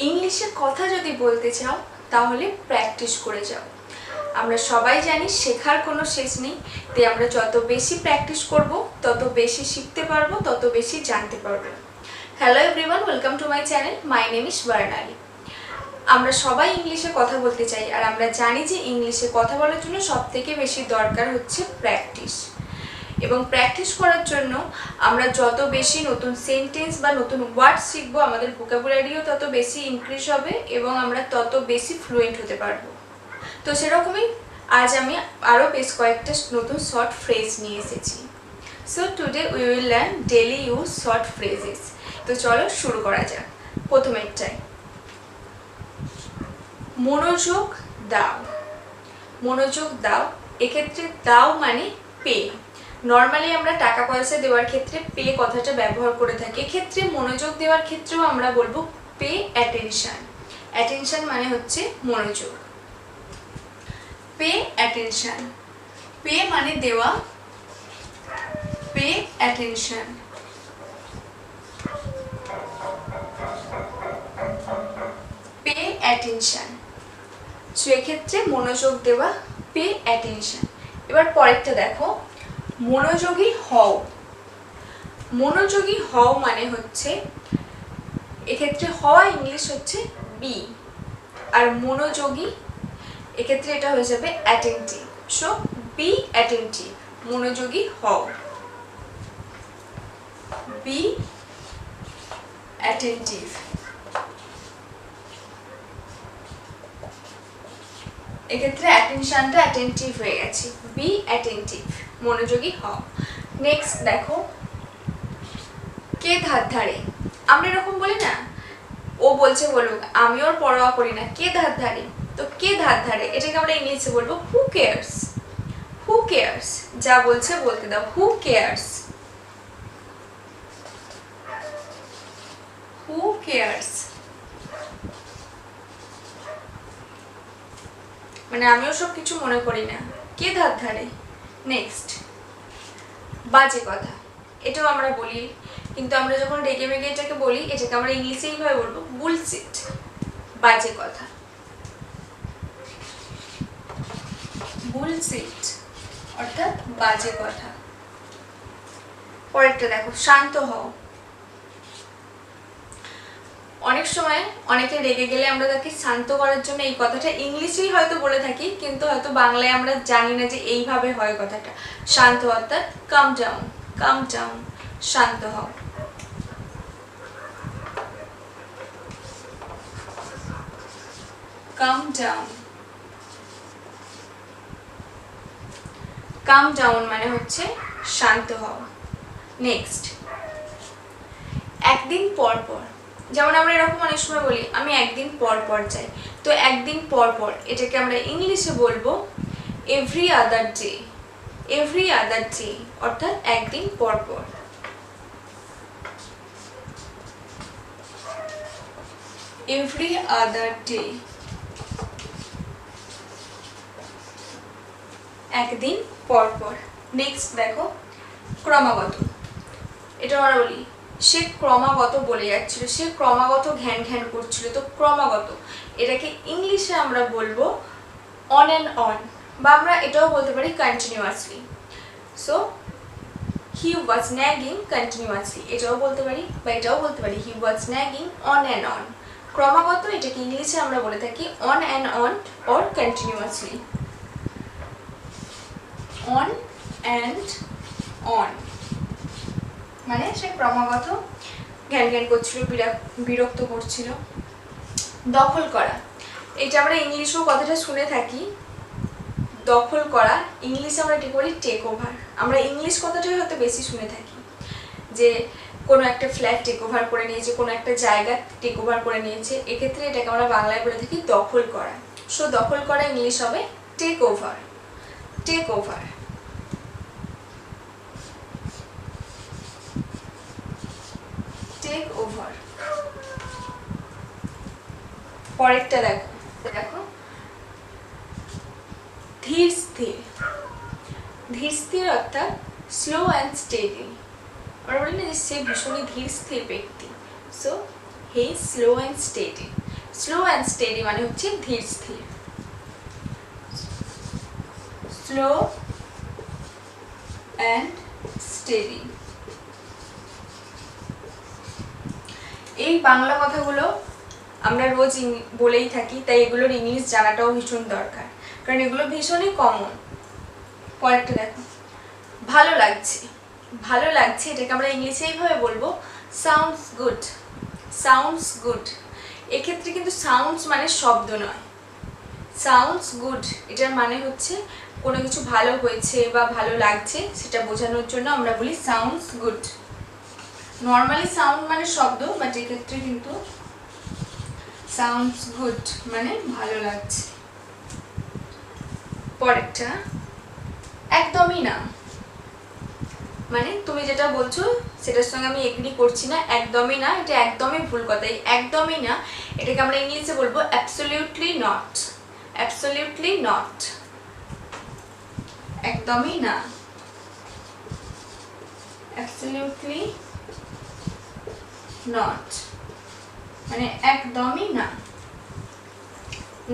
ইংলিশে কথা যদি বলতে চাও তাহলে প্র্যাকটিস করে যাও। আমরা সবাই জানি শেখার কোনো শেষ নেই, তাই আমরা যত বেশি প্র্যাকটিস করব তত বেশি শিখতে পারবো, তত বেশি জানতে পারবো। Hello everyone, welcome to my channel. My name is Barnali. আমরা সবাই ইংলিশে কথা বলতে চাই, আর আমরা জানি যে ইংলিশে কথা বলার জন্য সবথেকে বেশি দরকার হচ্ছে প্র্যাকটিস। এবং প্র্যাকটিস করার জন্য আমরা যত বেশি নতুন সেন্টেন্স বা নতুন ওয়ার্ড শিখবো, আমাদের ভোকাবুলারিও তত বেশি ইনক্রিজ হবে এবং আমরা তত বেশি ফ্লুয়েন্ট হতে পারবো। তো সেরকমই আজ আমি আরও বেশ কয়েকটা নতুন শর্ট ফ্রেজ নিয়ে এসেছি। So today we will learn daily use short phrases. তো চলো শুরু করা যাক। প্রথমেরটাই মনোযোগ দাও। মনোযোগ দাও, এক্ষেত্রে দাও মানে পে। নর্মালি আমরা টাকা পয়সা দেওয়ার ক্ষেত্রে পে কথাটা ব্যবহার করে থাকি, এক্ষেত্রে মনোযোগ দেওয়ার ক্ষেত্রেও আমরা বলবো পে অ্যাটেনশন। অ্যাটেনশন মানে হচ্ছে মনোযোগ। পে অ্যাটেনশন, পে মানে দেওয়া, pay attention. Pay attention, so এক্ষেত্রে মনোযোগ দেওয়া, পে অ্যাটেনশন। এবার পরেরটা দেখো, মনোযোগী হও। মনোযোগী হও মানে হচ্ছে, এক্ষেত্রে হওয়া ইংলিশ হচ্ছে বি, আর মনোযোগী এক্ষেত্রে এটা হয়ে যাবে অ্যাটেন্টিভ। সো বি অ্যাটেন্টিভ, মনোযোগী হও, বি অ্যাটেন্টিভ। এক্ষেত্রে অ্যাটেনশনটা অ্যাটেন্টিভ হয়ে গেছে, বি অ্যাটেন্টিভ, মনোযোগী হও। নেক্সট দেখো, কে ধার ধারে। আমরা এরকম বলি না, ও বলছে বলুক, আমি ওর পরোয়া করি না, কে ধার ধারে। তো কে ধার ধারে এটাকে আমরা ইংলিশে বলবো হু কেয়ার্স। হু কেয়ার্স, যা বলছে বলতে দাও, হু কেয়ার্স, হু কেয়ার্স। মানে আমিও সব কিছু মনে করি না, কে ধার ধারে। নেক্সট বাজে কথা, এটাও আমরা বলি, কিন্তু আমরা যখন রেগে মেগে এটাকে বলি, এটাকে আমরা ইংলিশে এইভাবে বলবো বুলশিট। বাজে কথা, বুলশিট অর্থাৎ বাজে কথা। পরেরটা দেখো, শান্ত হও। অনেক সময় অনেকে রেগে গেলে আমরা তাকে শান্ত করার জন্য এই কথাটা ইংলিশেই হয়তো বলে থাকি, কিন্তু হয়তো বাংলায় আমরা জানি না যে এইভাবে হয় কথাটা। শান্ত অর্থাৎ কাম ডাউন, কাম ডাউন, শান্ত হও। কাম ডাউন, কাম ডাউন মানে হচ্ছে শান্ত হও। নেক্সট একদিন পর পর। যেমন আমরা এরকম অনেক সময় বলি আমি একদিন পর পর যাই, তো একদিন পর পর এটাকে আমরা ইংলিশে বলবো every other day. Every other day অর্থাৎ একদিন পর পর। এভরি আদার ডে, একদিন পর পর। নেক্সট দেখো, ক্রমাগত। এটা আমরা বলি সে ক্রমাগত বলে যাচ্ছিল, সে ক্রমাগত ঘ্যান ঘ্যান করছিল, তো ক্রমাগত এটাকে ইংলিশে আমরা বলবো অন অ্যান্ড অন, বা আমরা এটাও বলতে পারি continuously. So he was nagging continuously, এটাও বলতে পারি, বা এটাও বলতে পারি হি ওয়াজ ন্যাগিং অন অ্যান্ড অন। ক্রমাগত এটাকে ইংলিশে আমরা বলে থাকি on and on or continuously. On and on মানে সে ক্রমাগত জ্ঞান জ্ঞান করছিল, বিরক্ত করছিল। দখল করা, এটা আমরা ইংলিশেও কথাটা শুনে থাকি, দখল করা। ইংলিশে আমরা এটি করি টেক ওভার। আমরা ইংলিশ কথাটাই হয়তো বেশি শুনে থাকি, যে কোনো একটা ফ্ল্যাট টেক ওভার করে নিয়েছে, কোনো একটা জায়গা টেক ওভার করে নিয়েছে, এক্ষেত্রে এটাকে আমরা বাংলায় বলে থাকি দখল করা। সো দখল করা ইংলিশ হবে take over, take over. Take over. পরেরটা দেখো, দেখো ধীর স্থির। ধীর স্থির অর্থাৎ স্লো অ্যান্ড স্টেডি। আমরা বলি না যে সে ভীষণই ধীর স্থির ব্যক্তি, so he is slow and steady. Slow and steady মানে হচ্ছে ধীর স্থির। Slow and steady. এই বাংলা কথাগুলো আমরা রোজ বলেই থাকি, তাই এগুলোর ইংলিশ জানাটাও ভীষণ দরকার, কারণ এগুলো ভীষণই কমন। পরেরটা দেখো, ভালো লাগছে। ভালো লাগছে এটাকে আমরা ইংলিশে এইভাবে বলবো, সাউন্ডস গুড। Sounds good. এক্ষেত্রে কিন্তু সাউন্ডস মানে শব্দ নয়, সাউন্ডস গুড এটার মানে হচ্ছে কোনো কিছু ভালো হয়েছে বা ভালো লাগছে সেটা বোঝানোর জন্য আমরা বলি সাউন্ডস গুড। নর্মালি সাউন্ড মানে শব্দ, বাট এক্ষেত্রে কিন্তু সাউন্ডস গুড মানে ভালো লাগছে। পরেরটা, একদমই না। মানে তুমি যেটা বলছো সেটার সঙ্গে আমি এগ্রি করছি না, একদমই না, এটা একদমই ভুল কথা। এই একদমই না এটাকে আমরা ইংলিশে বলবো অ্যাবসলিউটলি নট। অ্যাবসলিউটলি নট, একদমই না, অ্যাবসলিউটলি নট মানে একদমই না।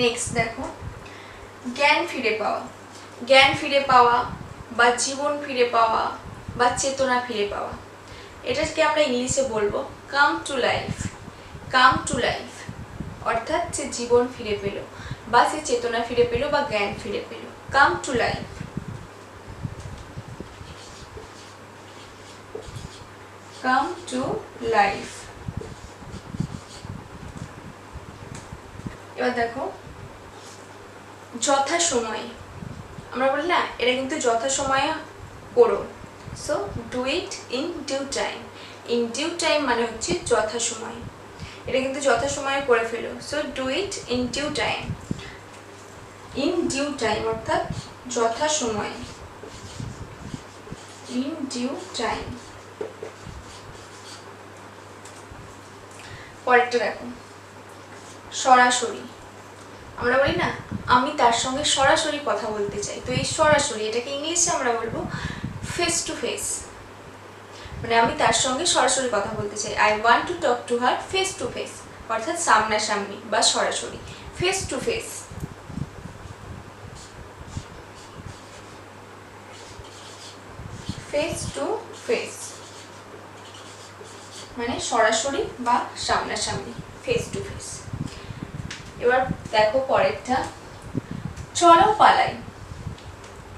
নেক্সট দেখো, জ্ঞান ফিরে পাওয়া। জ্ঞান ফিরে পাওয়া বা জীবন ফিরে পাওয়া বা চেতনা ফিরে পাওয়া, এটাকে আমরা ইংলিশে বলবো come to life. Come to life অর্থাৎ সে জীবন ফিরে পেল বা সে চেতনা ফিরে পেল বা জ্ঞান ফিরে পেল। Come to life. Come to life. এবার দেখো, যথাসময়ে। আমরা বলি না এটা কিন্তু যথাসময়ে করো, so do it in due time. In due time মানে হচ্ছে যথাসময়ে, এটা কিন্তু যথাসময়ে করে ফেলো, so do it in due time. In due time অর্থাৎ যথাসময়ে, ইন ডিউ টাইম। পরেরটা দেখো, সরাসরি। আমরা বলি না আমি তার সঙ্গে সরাসরি কথা বলতে চাই, তো এই সরাসরি এটাকে ইংলিশে আমরা বলবো ফেস টু ফেস। মানে আমি তার সঙ্গে সরাসরি কথা বলতে চাই, I want to talk to her face to face, অর্থাৎ সামনাসামনি বা সরাসরি, face to face. Face to face মানে সরাসরি বা সামনাসামনি, ফেস টু ফেস। এবার দেখো পরেরটা, চলো পালাই।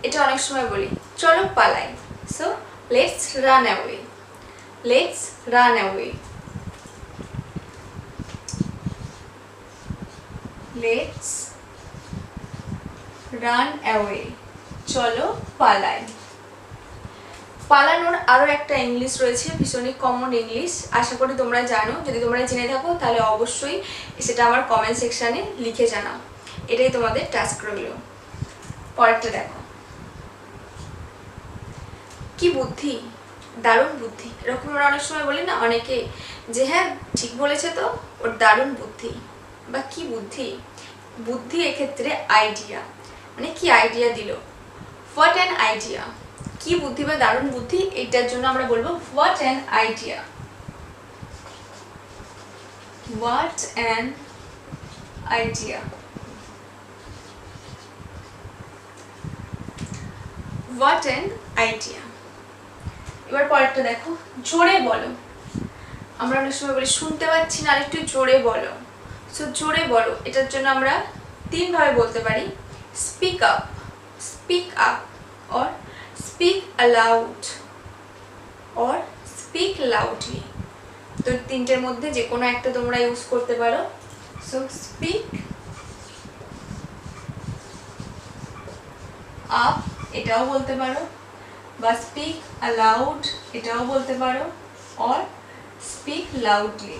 এটা অনেক সময় বলি চলো পালাই, so let's run away. Let's run away. Let's run away, চলো পালাই। পালানোর আরও একটা ইংলিশ রয়েছে, ভীষণই কমন ইংলিশ, আশা করি তোমরা জানো। যদি তোমরা জেনে থাকো তাহলে অবশ্যই সেটা আমার কমেন্ট সেকশানে লিখে জানাও, এটাই তোমাদের টাস্ক রইল। পরেরটা দেখো, কি বুদ্ধি, দারুণ বুদ্ধি। এরকম আমরা অনেক সময় বলি না অনেকে যে হ্যাঁ ঠিক বলেছে তো, ওর দারুণ বুদ্ধি বা কি বুদ্ধি। বুদ্ধি এক্ষেত্রে আইডিয়া, মানে কি আইডিয়া দিল, হোয়াট অ্যান আইডিয়া। কি বুদ্ধি বা দারুণ বুদ্ধি, এটার জন্য আমরা বলবো what an idea. What an idea. What an idea. এবার পরেরটা দেখো, জোরে বলো। আমরা অনেক সময় বলি শুনতে পাচ্ছি না, আরেকটু জোরে বলো, সো জোরে বলো এটার জন্য আমরা তিনভাবে বলতে পারি, speak up, speak up, or speak allowed, or speak loudly. তো তিনটের মধ্যে যে কোনো একটা তোমরা ইউজ করতে পারো, সো স্পিক আপ এটাও বলতে পারো, বা স্পিক অ্যালাউড এটাও বলতে পারো, অর স্পিক লাউডলি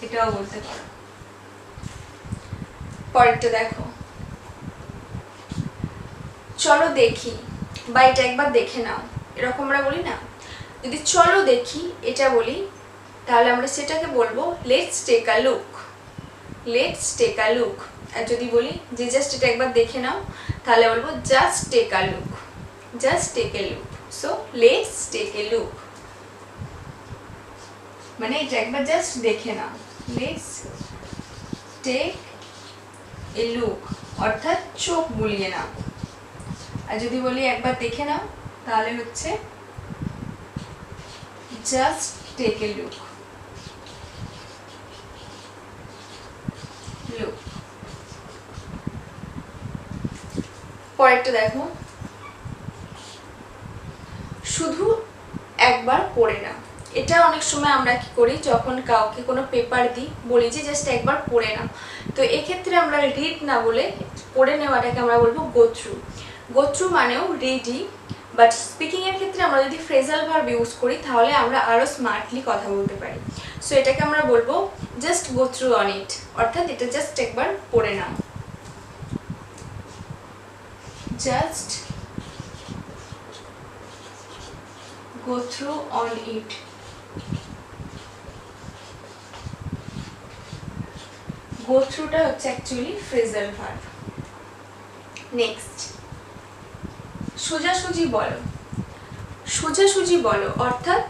এটাও বলতে পারো। পরেরটা দেখো, চলো দেখি বা এটা একবার দেখে নাও। এরকম আমরা বলি না, যদি চলো দেখি এটা বলি তাহলে আমরা সেটাকে বলবো let's take a look. Let's take a look. আর যদি বলি যে জাস্ট এটা একবার দেখে নাও তাহলে বলবো just take a look. Just take a look, so let's take a look মানে এটা একবার জাস্ট দেখে নাও, লেটস টেক এ লুক অর্থাৎ চোখ বুলিয়ে নাও। আর যদি বলি একবার দেখে নাও তাহলে হচ্ছে just take a look. Look. পরেরটা দেখো, শুধু একবার পড়ে নাও। এটা অনেক সময় আমরা কি করি, যখন কাউকে কোনো পেপার দিই বলি যে জাস্ট একবার পড়ে নাও, তো এক্ষেত্রে আমরা রিড না বলে পড়ে নেওয়াটাকে আমরা বলবো গো থ্রু। গো থ্রু মানেও রিডই, বাট স্পিকিংয়ের ক্ষেত্রে আমরা যদি ফ্রেজাল ভার্ব ইউজ করি তাহলে আমরা আরও স্মার্টলি কথা বলতে পারি। সো এটাকে আমরা বলবো just go through on it, অর্থাৎ এটা জাস্ট একবার পড়ে নাও। Just go through on it. go through টা হচ্ছে অ্যাকচুয়ালি ফ্রেজাল ভার্ব। নেক্সট, সোজাসুজি বলো। সোজাসুজি বলো অর্থাৎ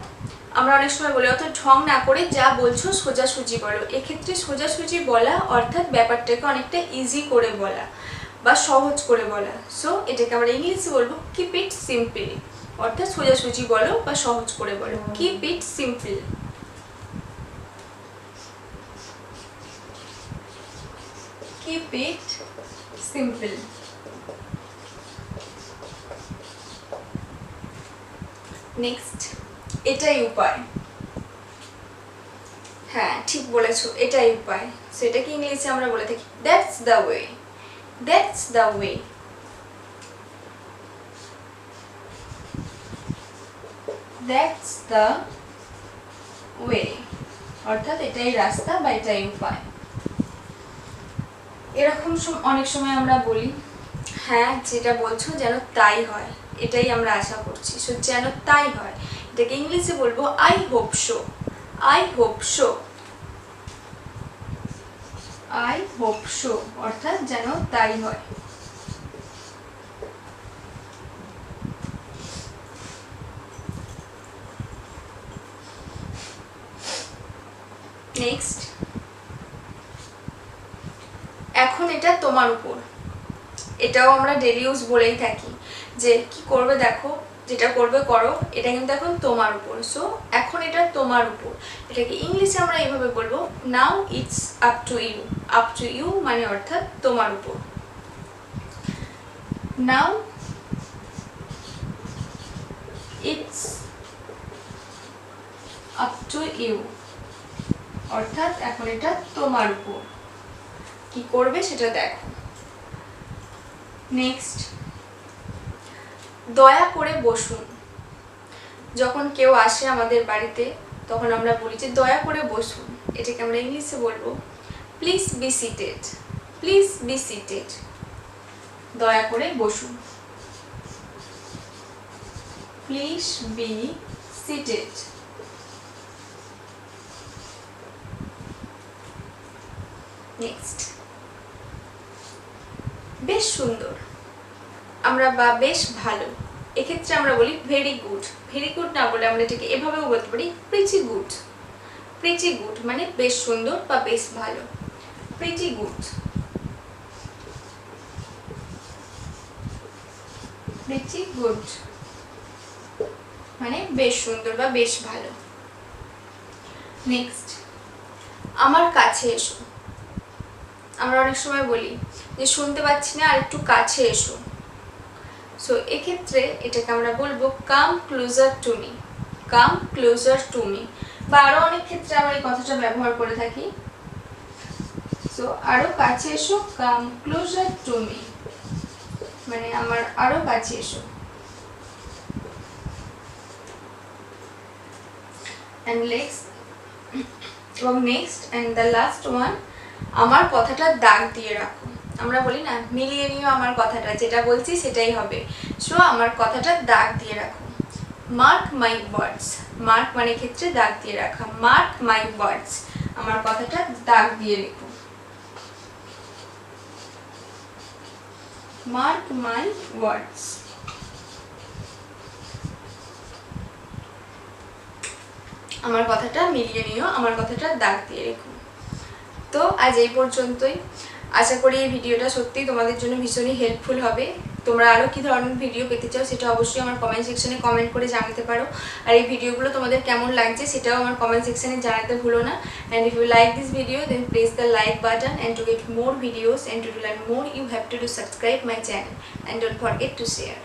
আমরা অনেক সময় বলি অর্থাৎ ঢং না করে যা বলছো সোজাসুজি বলো। এক্ষেত্রে সোজাসুজি বলা অর্থাৎ ব্যাপারটাকে অনেকটা ইজি করে বলা বা সহজ করে বলা। সো এটাকে আমরা ইংলিশে বলবো কিপ ইট সিম্পল, অর্থাৎ সোজাসুজি বলো বা সহজ করে বলো। Keep it simple. Keep it simple. Next, এটাই উপায়। হ্যাঁ ঠিক বলেছো, এটাই উপায়। সেটাকে ইংলিশে আমরা বলে থাকি that's the way. That's the way. That's the way অর্থাৎ এটাই রাস্তা বা এটাই উপায়। এরকম অনেক সময় আমরা বলি হ্যাঁ যেটা বলছো যেন তাই হয়, এটাই আমরা আশা করছি। সো যেন তাই হয় এটাকে ইংলিশে বলবো I hope so. I hope so. I hope so অর্থাৎ যেন তাই হয়। নেক্সট, এখন এটা তোমার উপর। এটাও আমরা ডেলি ইউজ বলেই থাকি যে কি করবে দেখো, যেটা করবে করো, এটা কিন্তু এখন তোমার উপর। সো এখন এটা তোমার উপর, এটাকে ইংলিশে আমরা এইভাবে বলবো now it's up to you. Up to you মানে অর্থাৎ তোমার উপর। Now it's up to you অর্থাৎ এখন এটা তোমার উপর, কি করবে সেটা দেখো। নেক্সট, দয়া করে বসুন। যখন কেউ আসে আমাদের বাড়িতে তখন আমরা বলি যে দয়া করে বসুন, এটাকে আমরা ইংলিশে বলবো please be seated. Please be seated. দয়া করে বসুন। Please be seated. নেক্সট, বেশ সুন্দর আমরা বা বেশ ভালো, এক্ষেত্রে আমরা বলি ভেরি গুড। ভেরি গুড না বলে আমরা এটাকে এভাবেও বলতে পারি প্রিটি গুড। প্রিটি গুড মানে বেশ সুন্দর বা বেশ ভালো। Pretty good. প্রিটি গুড মানে বেশ সুন্দর বা বেশ ভালো। নেক্সট, আমার কাছে এসো। আমরা অনেক সময় বলি যে শুনতে পাচ্ছি না আর একটু কাছে এসো। সো এক্ষেত্রে এটাকে আমরা বলবো come closer to me. Come closer to me. বা আরও অনেক ক্ষেত্রে আমরা এই কথাটা ব্যবহার করে থাকি। সো আরও কাছে এসো, কাম ক্লোজার টু মি মানে আমার আরও কাছে এসো। and next and the last one, আমার কথাটা দাগ দিয়ে রাখো। আমরা বলি না মিলিয়ে নিও আমার কথাটা, যেটা বলছি সেটাই হবে। সো আমার কথাটা দাগ দিয়ে রাখো। মার্ক মাই ওয়ার্ডস। মার্ক মানে ক্ষেত্রে দাগ দিয়ে রাখা। মার্ক মাই ওয়ার্ডস আমার কথাটা দাগ দিয়ে রেখো। মার্ক মাই ওয়ার্ডস। আমার কথাটা মিলিয়ে নিও, আমার কথাটা দাগ দিয়ে রেখো। তো তো আজ এই পর্যন্তই। আশা করি এই ভিডিওটা সত্যিই তোমাদের জন্য ভীষণই হেল্পফুল হবে। তোমরা আরও কী ধরনের ভিডিও পেতে চাও সেটা অবশ্যই আমার কমেন্ট সেকশনে কমেন্ট করে জানাতে পারো। আর এই ভিডিওগুলো তোমাদের কেমন লাগছে সেটাও আমার কমেন্ট সেকশনে জানাতে ভুলো না। And if you like this video then press the like button, and to get more videos and to learn more you have to do subscribe my channel and don't forget to share.